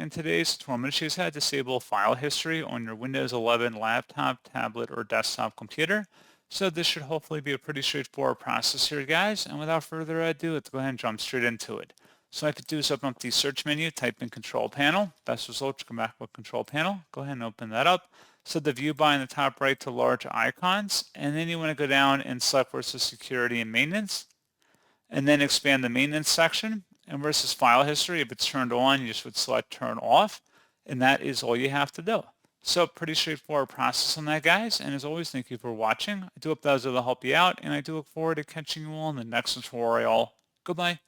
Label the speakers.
Speaker 1: In today's tutorial, I'm going to show you how to disable file history on your Windows 11 laptop, tablet, or desktop computer. So this should hopefully be a pretty straightforward process here, guys. And without further ado, let's go ahead and jump straight into it. So what I could do is open up the search menu, type in Control Panel. Best result, you come back with Control Panel. Go ahead and open that up. Set the view by in the top right to large icons. And then you want to go down and select versus security and maintenance. And then expand the maintenance section. And versus file history, if it's turned on, you just would select turn off. And that is all you have to do. So pretty straightforward process on that, guys. And as always, thank you for watching. I do hope that was able to help you out. And I do look forward to catching you all in the next tutorial. Goodbye.